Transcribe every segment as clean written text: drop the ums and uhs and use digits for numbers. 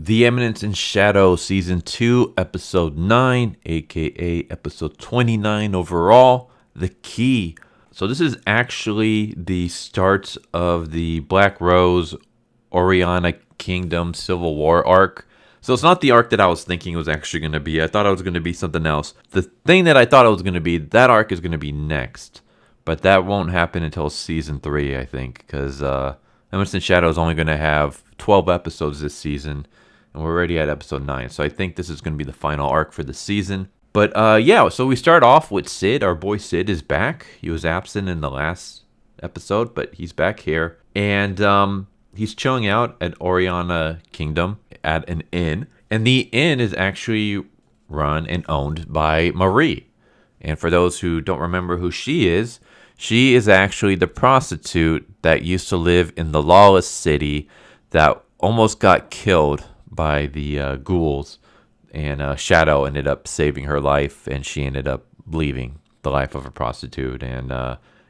The Eminence in Shadow Season 2, Episode 9, aka Episode 29 overall, The Key. So this is actually the start of the Black Rose Oriana Kingdom Civil War arc. So it's not the arc that I was thinking it was actually going to be. I thought it was going to be something else. The thing that I thought it was going to be, that arc is going to be next. But that won't happen until Season 3, I think, because Eminence in Shadow is only going to have 12 episodes this season. And we're already at episode 9. So I think this is going to be the final arc for the season. But yeah, so we start off with Cid. Our boy Cid is back. He was absent in the last episode, but he's back here. And he's chilling out at Oriana Kingdom at an inn. And the inn is actually run and owned by Marie. And for those who don't remember who she is actually the prostitute that used to live in the lawless city that almost got killed by the ghouls, and Shadow ended up saving her life, and she ended up leaving the life of a prostitute, and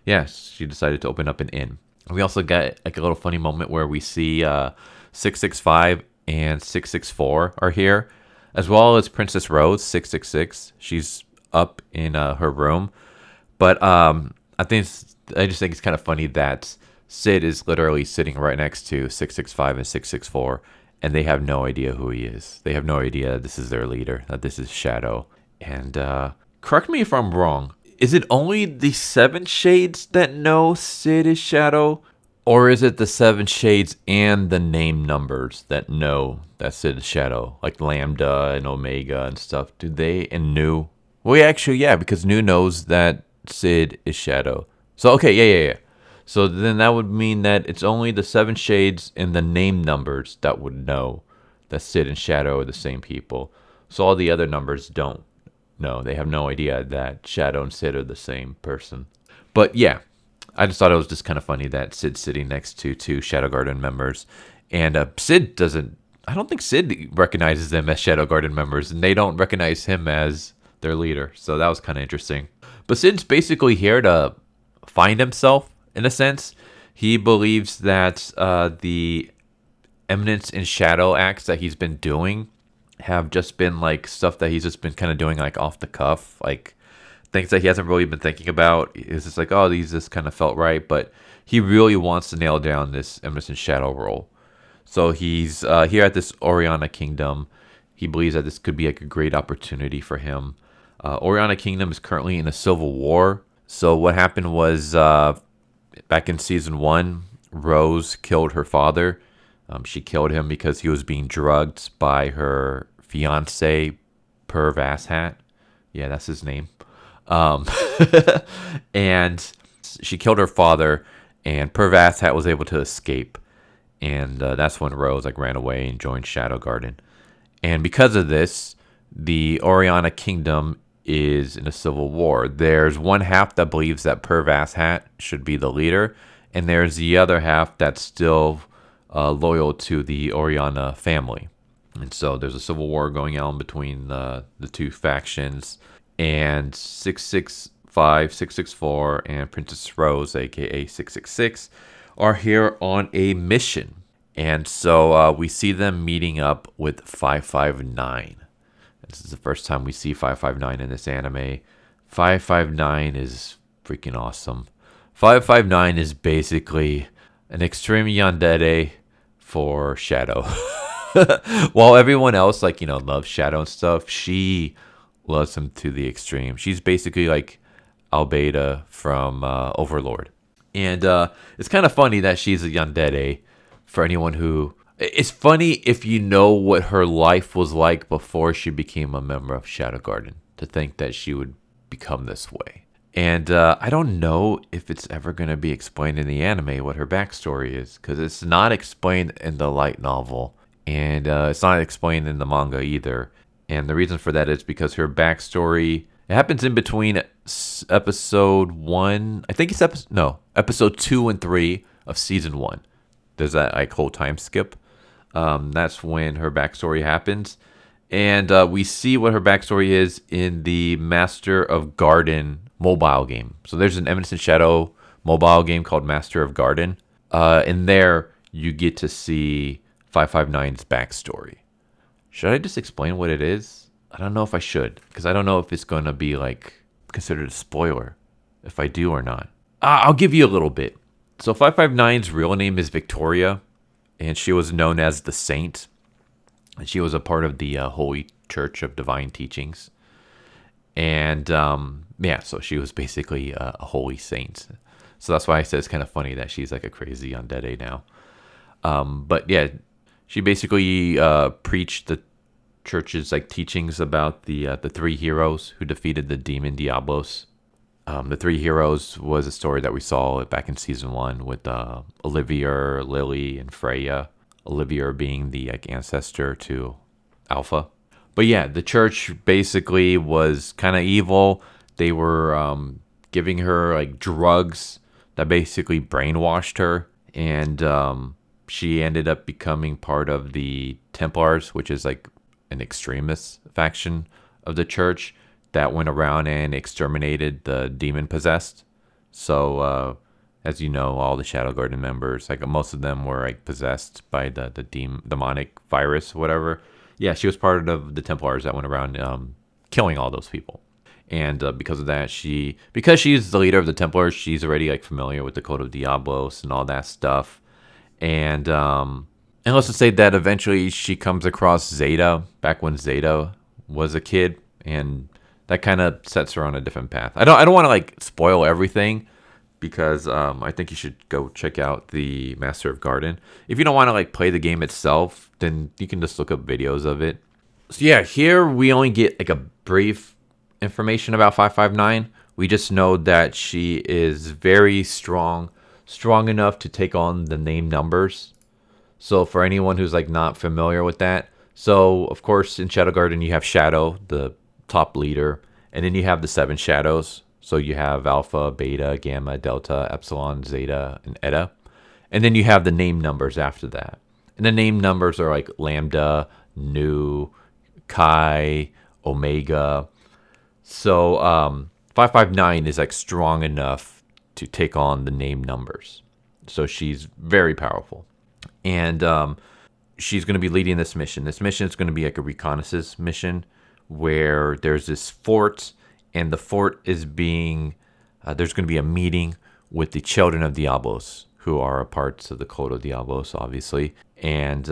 yeah, she decided to open up an inn. We also got like a little funny moment where we see 665 and 664 are here, as well as Princess Rose 666. She's up in her room, but I just think it's kind of funny that Cid is literally sitting right next to 665 and 664. And they have no idea who he is. They have no idea this is their leader, that this is Shadow. And correct me if I'm wrong. Is it only the 7 Shades that know Cid is Shadow? Or is it the 7 Shades and the name numbers that know that Cid is Shadow? Like Lambda and Omega and stuff. Do they? And Nu? Well, yeah, because Nu knows that Cid is Shadow. So, okay, yeah. So then that would mean that it's only the 7 Shades and the name numbers that would know that Cid and Shadow are the same people. So all the other numbers don't know. They have no idea that Shadow and Cid are the same person. But yeah, I just thought it was just kind of funny that Cid's sitting next to 2 Shadow Garden members. And Cid doesn't... I don't think Cid recognizes them as Shadow Garden members. And they don't recognize him as their leader. So that was kind of interesting. But Cid's basically here to find himself. In a sense, he believes that the Eminence in Shadow acts that he's been doing have just been like stuff that he's just been kind of doing like off the cuff, like things that he hasn't really been thinking about. It's just like, oh, these just kind of felt right, but he really wants to nail down this Eminence in Shadow role. So he's here at this Oriana Kingdom. He believes that this could be like a great opportunity for him. Oriana Kingdom is currently in a civil war. So what happened was... back in season 1, Rose killed her father. She killed him because he was being drugged by her fiance, Perv Asshat. Yeah, that's his name. And she killed her father, and Perv Asshat was able to escape. And that's when Rose ran away and joined Shadow Garden. And because of this, the Oriana Kingdom is in a civil war. There's one half that believes that Perv Asshat should be the leader, and there's the other half that's still loyal to the Oriana family. And so there's a civil war going on between the 2 factions, and 665, 664, and Princess Rose, aka 666, are here on a mission. And so we see them meeting up with 559. This is the first time we see 559 in this anime. 559 is freaking awesome. 559 is basically an extreme Yandere for Shadow. While everyone else, loves Shadow and stuff, she loves him to the extreme. She's basically like Albeida from Overlord. And it's kind of funny that she's a Yandere for anyone who... It's funny if you know what her life was like before she became a member of Shadow Garden, to think that she would become this way. And I don't know if it's ever going to be explained in the anime what her backstory is, because it's not explained in the light novel, and it's not explained in the manga either. And the reason for that is because her backstory, it happens in between episode 1, I think it's episode 2 and 3 of season 1. There's that whole time skip. That's when her backstory happens. And we see what her backstory is in the Master of Garden mobile game. So there's an Eminence in Shadow mobile game called Master of Garden. In there, you get to see 559's backstory. Should I just explain what it is? I don't know if I should, because I don't know if it's going to be like considered a spoiler if I do or not. I'll give you a little bit. So 559's real name is Victoria, and she was known as the Saint. And she was a part of the Holy Church of Divine Teachings. And yeah, so she was basically a holy saint. So that's why I said it's kind of funny that she's like a crazy Yandere now. But yeah, she basically preached the church's like teachings about the three heroes who defeated the demon Diablos. The Three Heroes was a story that we saw back in season 1 with Olivia, Lily, and Freya. Olivia being the like ancestor to Alpha. But yeah, the church basically was kind of evil. They were giving her like drugs that basically brainwashed her, and she ended up becoming part of the Templars, which is like an extremist faction of the church that went around and exterminated the demon possessed. So, as you know, all the Shadow Garden members, like most of them were like possessed by the demonic virus, whatever. Yeah, she was part of the Templars that went around killing all those people. And because of that, because she's the leader of the Templars, she's already like familiar with the Code of Diablos and all that stuff. And let's just say that eventually she comes across Zeta back when Zeta was a kid, and that kind of sets her on a different path. I don't want to like spoil everything, because I think you should go check out the Master of Garden. If you don't want to like play the game itself, then you can just look up videos of it. So yeah, here we only get like a brief information about 559. We just know that she is very strong enough to take on the name numbers. So for anyone who's like not familiar with that, so of course in Shadow Garden you have Shadow, the top leader, and then you have the 7 shadows. So you have Alpha, Beta, Gamma, Delta, Epsilon, Zeta, and Eta. And then you have the name numbers after that. And the name numbers are like Lambda, Nu, Chi, Omega. So 559 is like strong enough to take on the name numbers. So she's very powerful. And she's going to be leading this mission. This mission is going to be like a reconnaissance mission where there's this fort, and the fort is being, there's going to be a meeting with the Children of Diablos, who are a part of the Code of Diablos, obviously. And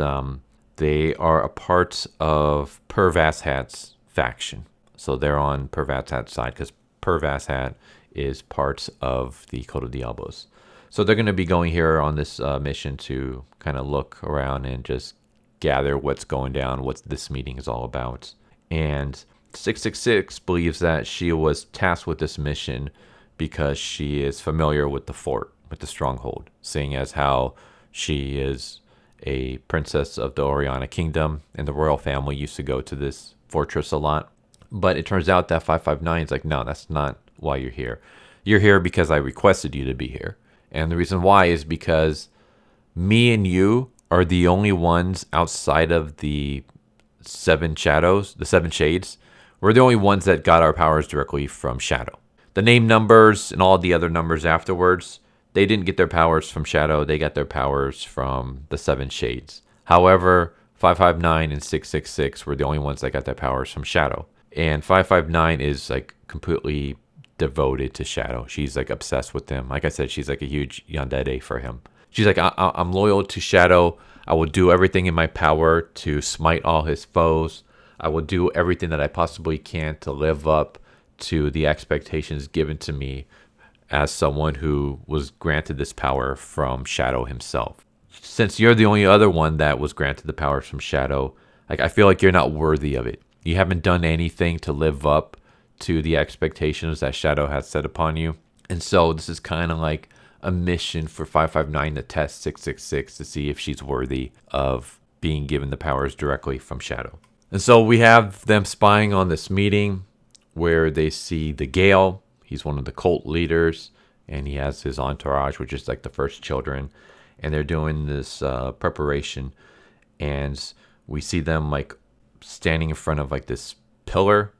they are a part of Pervashat's faction. So they're on Pervashat's side, because Pervashat is part of the Code of Diablos. So they're going to be going here on this mission to kind of look around and just gather what's going down, what this meeting is all about. And 666 believes that she was tasked with this mission because she is familiar with the fort, with the stronghold, seeing as how she is a princess of the Oriana Kingdom, and the royal family used to go to this fortress a lot. But it turns out that 559 is like, no, that's not why you're here. You're here because I requested you to be here. And the reason why is because me and you are the only ones outside of the 7 shadows, the 7 shades. We're the only ones that got our powers directly from Shadow. The name numbers and all the other numbers afterwards, they didn't get their powers from Shadow. They got their powers from the 7 shades. However, 559 and 666 were the only ones that got their powers from Shadow. And 559 is like completely devoted to Shadow. She's like obsessed with him. Like I said, she's like a huge yandere for him. She's like, I'm loyal to Shadow. I will do everything in my power to smite all his foes. I will do everything that I possibly can to live up to the expectations given to me as someone who was granted this power from Shadow himself. Since you're the only other one that was granted the powers from Shadow, like I feel like you're not worthy of it. You haven't done anything to live up to the expectations that Shadow has set upon you. And so this is kind of like a mission for 559 to test 666 to see if she's worthy of being given the powers directly from Shadow. And so we have them spying on this meeting where they see the Gale. He's one of the cult leaders, and he has his entourage, which is like the first children. And they're doing this preparation. And we see them like standing in front of like this pillar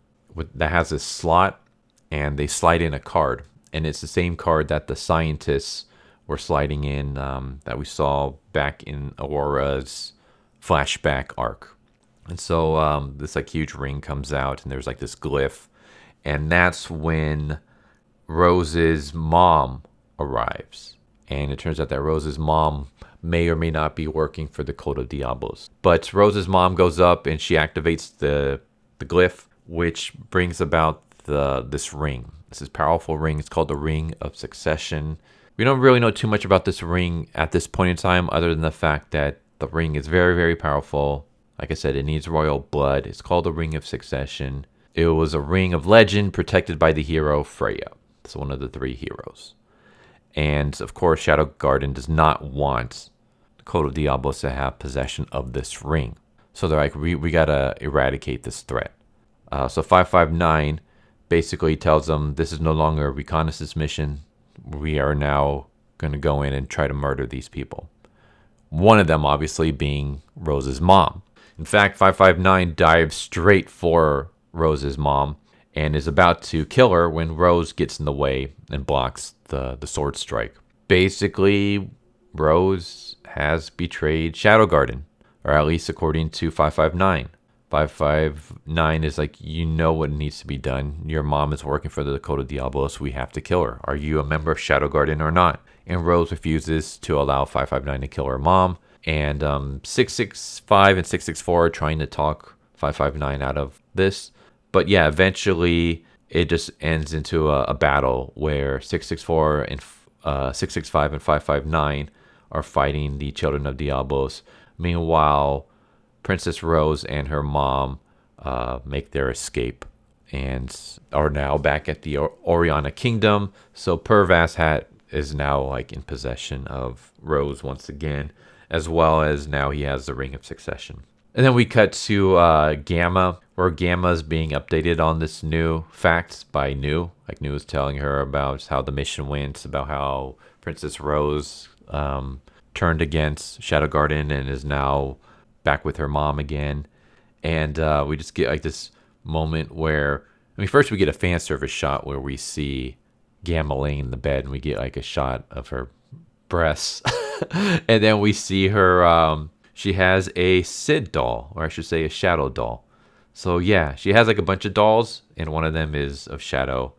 that has this slot, and they slide in a card. And it's the same card that the scientists were sliding in that we saw back in Aurora's flashback arc. And so this like huge ring comes out, and there's like this glyph, and that's when Rose's mom arrives. And it turns out that Rose's mom may or may not be working for the Code of Diablos. But Rose's mom goes up and she activates the glyph, which brings about this ring. This is powerful ring. It's called the Ring of Succession. We don't really know too much about this ring at this point in time, other than the fact that the ring is very, very powerful. Like I said, it needs royal blood. It's called the Ring of Succession. It was a ring of legend protected by the hero Freya. It's one of the three heroes. And of course, Shadow Garden does not want the Code of Diablos to have possession of this ring. So they're like, we gotta eradicate this threat. So 559 basically tells them this is no longer a reconnaissance mission. We are now going to go in and try to murder these people. One of them obviously being Rose's mom. In fact, 559 dives straight for Rose's mom and is about to kill her when Rose gets in the way and blocks the sword strike. Basically, Rose has betrayed Shadow Garden, or at least according to 559. 559 is like, you know what needs to be done. Your mom is working for the Code of Diablos. We have to kill her. Are you a member of Shadow Garden or not? And Rose refuses to allow 559 to kill her mom. And 665 and 664 are trying to talk 559 out of this. But yeah, eventually it just ends into a battle where 664 and 665 and 559 are fighting the Children of Diablos. Meanwhile, Princess Rose and her mom make their escape and are now back at the Oriana Kingdom. So Pervas Hat is now like in possession of Rose once again, as well as now he has the Ring of Succession. And then we cut to Gamma, where Gamma is being updated on this new facts by Nu. Like Nu is telling her about how the mission went, about how Princess Rose turned against Shadow Garden and is now back with her mom again. And we just get like this moment where, I mean, first we get a fan service shot where we see Gamma laying in the bed and we get like a shot of her breasts. And then we see her, she has a Cid doll, or I should say a Shadow doll. So yeah, she has like a bunch of dolls, and one of them is of Shadow,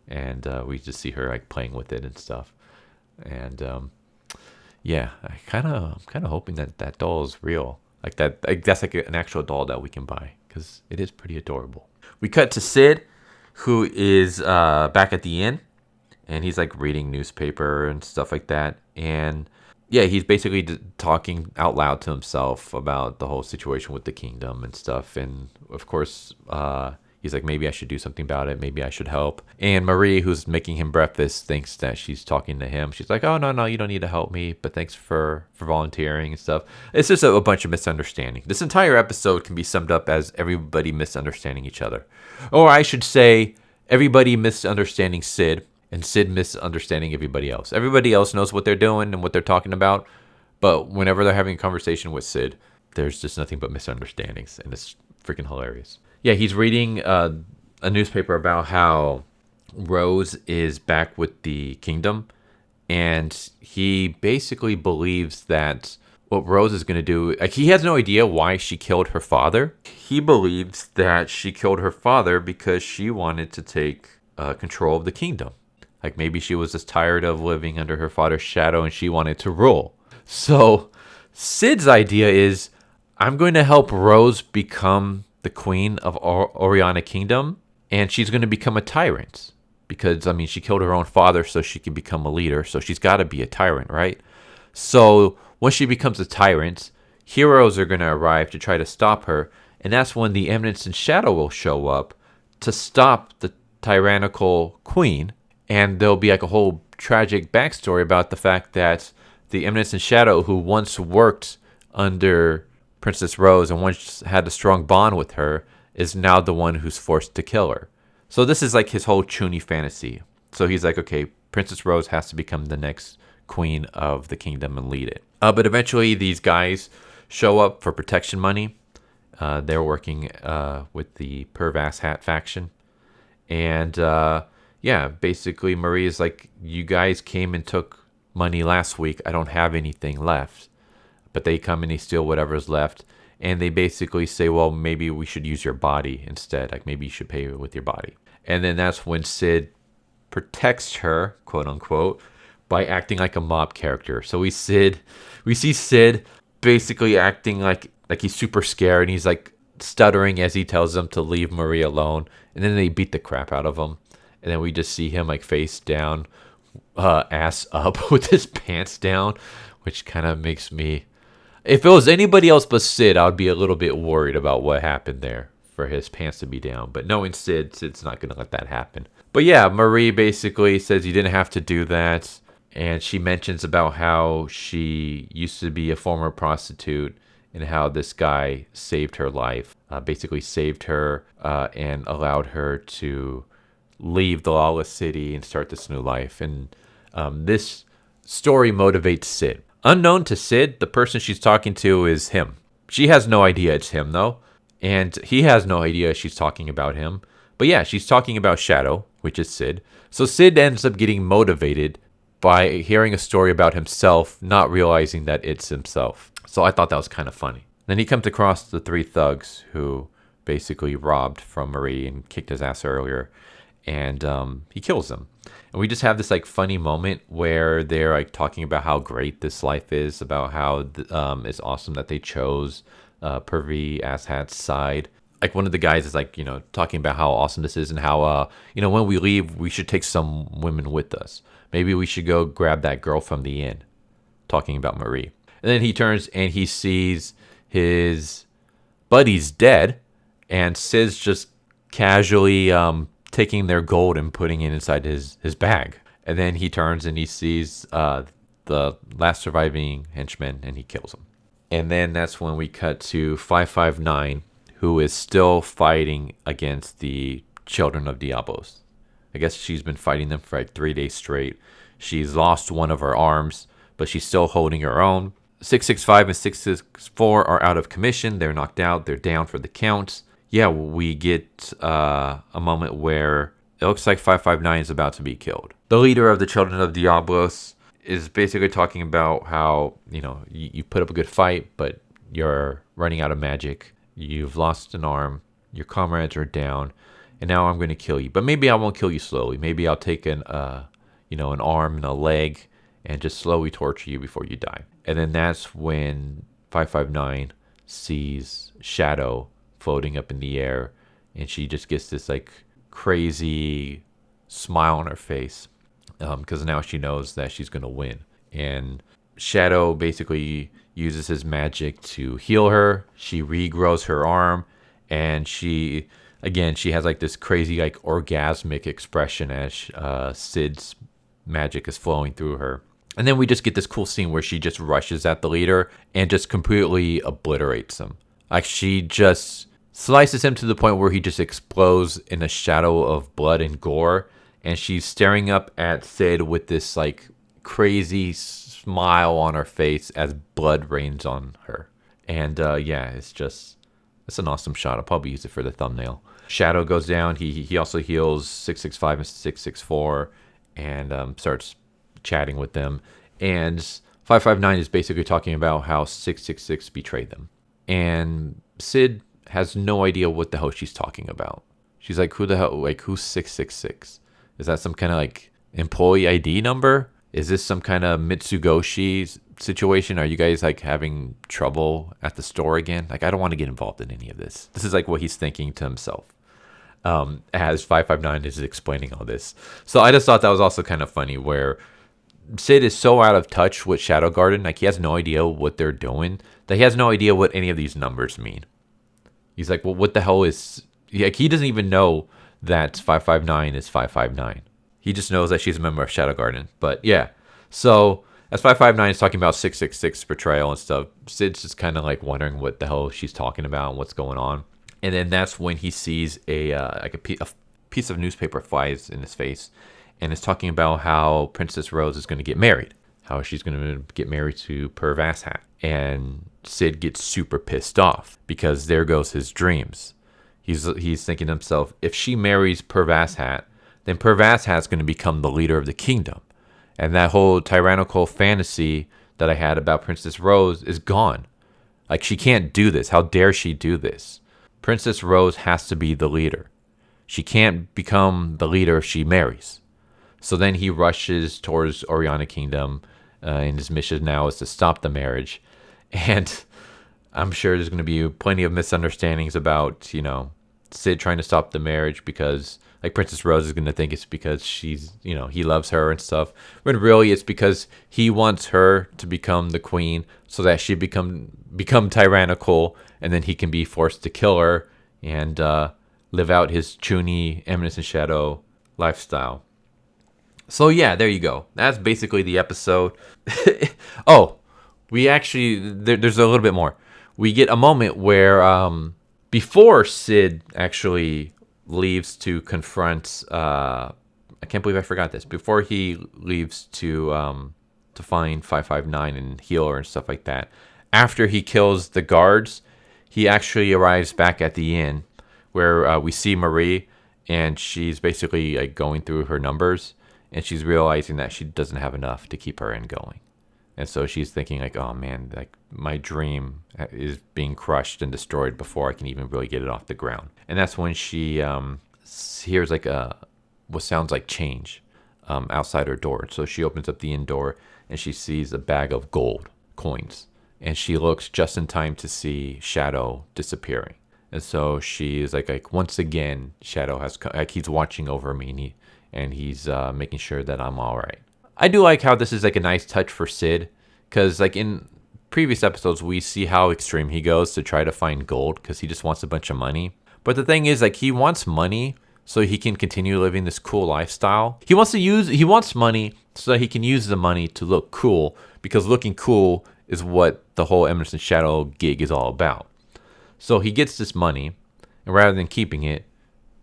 and we just see her like playing with it and stuff. And yeah, I'm kind of hoping that doll is real. Like that's like an actual doll that we can buy, because it is pretty adorable. We cut to Cid, who is back at the inn, and he's like reading newspaper and stuff like that. And yeah, he's basically talking out loud to himself about the whole situation with the kingdom and stuff. And of course, he's like, maybe I should do something about it. Maybe I should help. And Marie, who's making him breakfast, thinks that she's talking to him. She's like, oh, no, you don't need to help me, but thanks for volunteering and stuff. It's just a bunch of misunderstanding. This entire episode can be summed up as everybody misunderstanding each other. Or I should say, everybody misunderstanding Cid, and Cid misunderstanding everybody else. Everybody else knows what they're doing and what they're talking about, but whenever they're having a conversation with Cid, there's just nothing but misunderstandings, and it's freaking hilarious. Yeah, he's reading a newspaper about how Rose is back with the kingdom, and he basically believes that what Rose is going to do, like, he has no idea why she killed her father. He believes that she killed her father because she wanted to take control of the kingdom. Like, maybe she was just tired of living under her father's shadow and she wanted to rule. So Cid's idea is, I'm going to help Rose become the queen of Oriana Kingdom, and she's going to become a tyrant. Because, I mean, she killed her own father so she can become a leader, so she's got to be a tyrant, right? So once she becomes a tyrant, heroes are going to arrive to try to stop her, and that's when the Eminence and Shadow will show up to stop the tyrannical queen. And there'll be like a whole tragic backstory about the fact that the Eminence and Shadow, who once worked under Princess Rose and once had a strong bond with her, is now the one who's forced to kill her. So this is like his whole Chuny fantasy. So he's like, okay, Princess Rose has to become the next queen of the kingdom and lead it. But eventually these guys show up for protection money. They're working with the Pervas Hat faction. And yeah, basically Marie is like, you guys came and took money last week. I don't have anything left. But they come and they steal whatever's left. and they basically say, well, maybe we should use your body instead. Like maybe you should pay with your body. And then that's when Cid protects her, quote unquote, by acting like a mob character. So we see Cid basically acting like he's super scared, and he's like stuttering as he tells them to leave Marie alone. And then they beat the crap out of him. And then we just see him like face down, ass up with his pants down, which kind of makes me, if it was anybody else but Cid, I would be a little bit worried about what happened there for his pants to be down. But knowing Cid's not going to let that happen. But yeah, Marie basically says you didn't have to do that. And she mentions about how she used to be a former prostitute and how this guy saved her life, basically saved her and allowed her to leave the lawless city and start this new life. And this story motivates Cid. Unknown to Cid, the person she's talking to is him. She has no idea it's him, though. And he has no idea she's talking about him. But yeah, she's talking about Shadow, which is Cid. So Cid ends up getting motivated by hearing a story about himself, not realizing that it's himself. So I thought that was kind of funny. Then he comes across the 3 thugs who basically robbed from Marie and kicked his ass earlier. And he kills them. And we just have this like funny moment where they're like talking about how great this life is, about how it's awesome that they chose pervy asshat's side. Like one of the guys is like, talking about how awesome this is and how, when we leave, we should take some women with us. Maybe we should go grab that girl from the inn. Talking about Marie. And then he turns and he sees his buddy's dead. And Cid's just casually taking their gold and putting it inside his bag. And then he turns and he sees the last surviving henchman and he kills him. And then that's when we cut to 559, who is still fighting against the Children of Diablos. I guess she's been fighting them for like 3 days straight. She's lost one of her arms, but she's still holding her own. 665 and 664 are out of commission. They're knocked out. They're down for the count. Yeah, we get a moment where it looks like 559 is about to be killed. The leader of the Children of Diablos is basically talking about how, you put up a good fight, but you're running out of magic. You've lost an arm. Your comrades are down. And now I'm going to kill you. But maybe I won't kill you slowly. Maybe I'll take an arm and a leg and just slowly torture you before you die. And then that's when 559 sees Shadow floating up in the air. And she just gets this like crazy smile on her face. Because now she knows that she's going to win. And Shadow basically uses his magic to heal her. She regrows her arm. And she has like this crazy, like orgasmic expression as Cid's magic is flowing through her. And then we just get this cool scene where she just rushes at the leader and just completely obliterates him. Like she just slices him to the point where he just explodes in a shadow of blood and gore. And she's staring up at Cid with this like crazy smile on her face as blood rains on her. And it's an awesome shot. I'll probably use it for the thumbnail. Shadow goes down. He also heals 665 and 664 and starts chatting with them. And 559 is basically talking about how 666 betrayed them. And Cid has no idea what the hell she's talking about. She's like, who the hell, like, who's 666? Is that some kind of like employee ID number? Is this some kind of Mitsugoshi situation? Are you guys like having trouble at the store again? Like, I don't want to get involved in any of this. This is like what he's thinking to himself as 559 is explaining all this. So I just thought that was also kind of funny where Cid is so out of touch with Shadow Garden. Like, he has no idea what they're doing, that he has no idea what any of these numbers mean. He's like, well, what the hell is... Like, he doesn't even know that 559 is 559. He just knows that she's a member of Shadow Garden. But yeah, so as 559 is talking about 666 Betrayal and stuff, Cid's just kind of like wondering what the hell she's talking about and what's going on. And then that's when he sees a piece of newspaper flies in his face, and is talking about how Princess Rose is going to get married, how she's going to get married to Perv Asshat. And Cid gets super pissed off because there goes his dreams. He's thinking to himself, if she marries Perv Asshat, then Perv Asshat's going to become the leader of the kingdom. And that whole tyrannical fantasy that I had about Princess Rose is gone. Like, she can't do this. How dare she do this? Princess Rose has to be the leader. She can't become the leader if she marries. So then he rushes towards Oriana Kingdom, and his mission now is to stop the marriage. And I'm sure there's going to be plenty of misunderstandings about, Cid trying to stop the marriage because, like, Princess Rose is going to think it's because she's, he loves her and stuff. But really, it's because he wants her to become the queen so that she become tyrannical, and then he can be forced to kill her and live out his Chuny, Eminence and Shadow lifestyle. So yeah, there you go. That's basically the episode. Oh, we actually, there's a little bit more. We get a moment where before Cid actually leaves to confront, I can't believe I forgot this. Before he leaves to find 559 and heal her and stuff like that, after he kills the guards, he actually arrives back at the inn where we see Marie, and she's basically like going through her numbers, and she's realizing that she doesn't have enough to keep her inn going. And so she's thinking like, oh man, like my dream is being crushed and destroyed before I can even really get it off the ground. And that's when she hears like what sounds like change outside her door. So she opens up the inn door and she sees a bag of gold coins. And she looks just in time to see Shadow disappearing. And so she's like once again, Shadow has like he's watching over me, and he's making sure that I'm all right. I do like how this is like a nice touch for Cid, because like in previous episodes we see how extreme he goes to try to find gold because he just wants a bunch of money. But the thing is, like, he wants money so he can continue living this cool lifestyle. He wants money so that he can use the money to look cool, because looking cool is what the whole Eminence and Shadow gig is all about. So he gets this money, and rather than keeping it,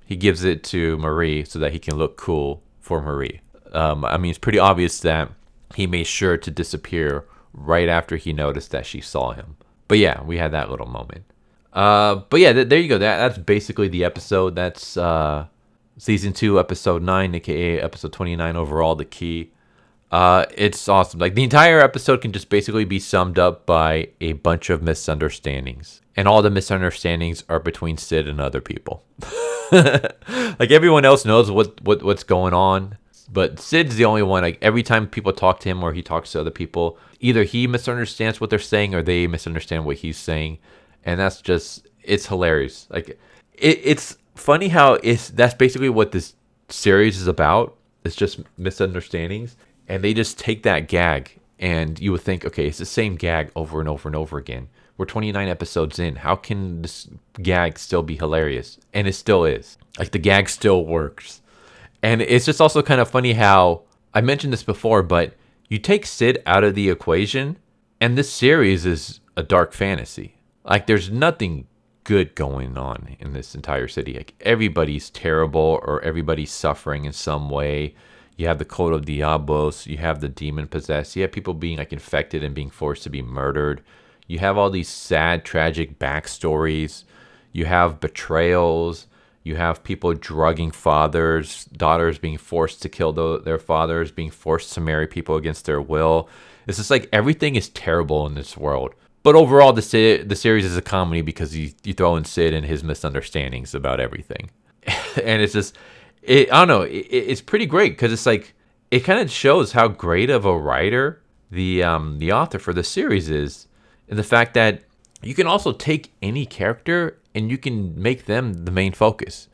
he gives it to Marie so that he can look cool for Marie. I mean, it's pretty obvious that he made sure to disappear right after he noticed that she saw him. But yeah, we had that little moment. But yeah, there you go. That's basically the episode. That's season 2, episode 9, aka episode 29 overall, The Key. It's awesome. Like, the entire episode can just basically be summed up by a bunch of misunderstandings. And all the misunderstandings are between Cid and other people. Like, everyone else knows what's going on, but Cid's the only one. Like, every time people talk to him or he talks to other people, either he misunderstands what they're saying or they misunderstand what he's saying. And that's just, it's hilarious. Like, it's funny how that's basically what this series is about. It's just misunderstandings. And they just take that gag, and you would think, okay, it's the same gag over and over and over again. We're 29 episodes in. How can this gag still be hilarious? And it still is. Like, the gag still works. And it's just also kind of funny how, I mentioned this before, but you take Cid out of the equation, and this series is a dark fantasy. Like, there's nothing good going on in this entire city. Like, everybody's terrible, or everybody's suffering in some way. You have the Code of Diablos. You have the demon possessed. You have people being like infected and being forced to be murdered. You have all these sad, tragic backstories. You have betrayals. You have people drugging fathers, daughters being forced to kill their fathers, being forced to marry people against their will. It's just like everything is terrible in this world. But overall, the series is a comedy because you throw in Cid and his misunderstandings about everything. And it's just, I don't know, it's pretty great because it's like, it kind of shows how great of a writer the author for the series is, and the fact that you can also take any character and you can make them the main focus.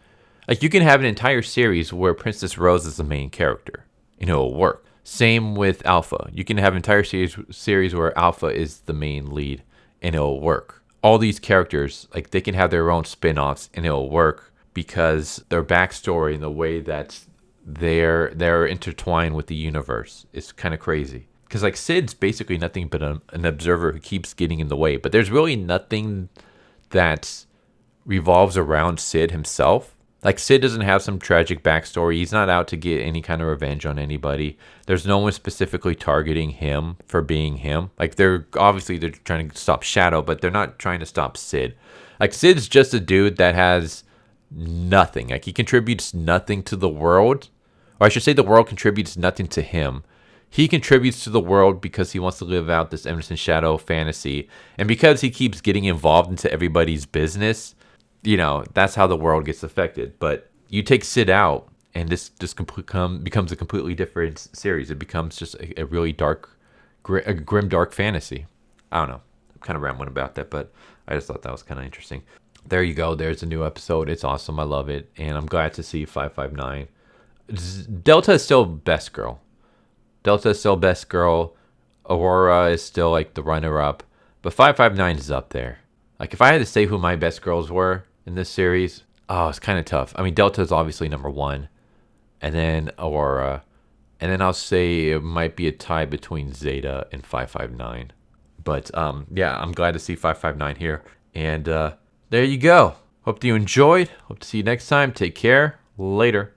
Like, you can have an entire series where Princess Rose is the main character, and it will work. Same with Alpha. You can have an entire series where Alpha is the main lead, and it will work. All these characters, like, they can have their own spin-offs, and it will work because their backstory and the way that they're intertwined with the universe is kind of crazy. Because, like, Cid's basically nothing but an observer who keeps getting in the way. But there's really nothing that revolves around Cid himself. Like, Cid doesn't have some tragic backstory. He's not out to get any kind of revenge on anybody. There's no one specifically targeting him for being him. Like, they're trying to stop Shadow, but they're not trying to stop Cid. Like, Cid's just a dude that has nothing. Like, he contributes nothing to the world. Or I should say the world contributes nothing to him. he contributes to the world because he wants to live out this Eminence Shadow fantasy. And because he keeps getting involved into everybody's business, that's how the world gets affected. But you take Cid out, and this just becomes a completely different series. It becomes just a really a grim, dark fantasy. I don't know. I'm kind of rambling about that, but I just thought that was kind of interesting. There you go. There's a new episode. It's awesome. I love it. And I'm glad to see 559. Delta is still best girl. Aurora is still like the runner-up. But 559 is up there. Like, if I had to say who my best girls were in this series, it's kind of tough. I mean, Delta is obviously number one. And then Aurora. And then I'll say it might be a tie between Zeta and 559. But yeah, I'm glad to see 559 here. And there you go. Hope you enjoyed. Hope to see you next time. Take care. Later.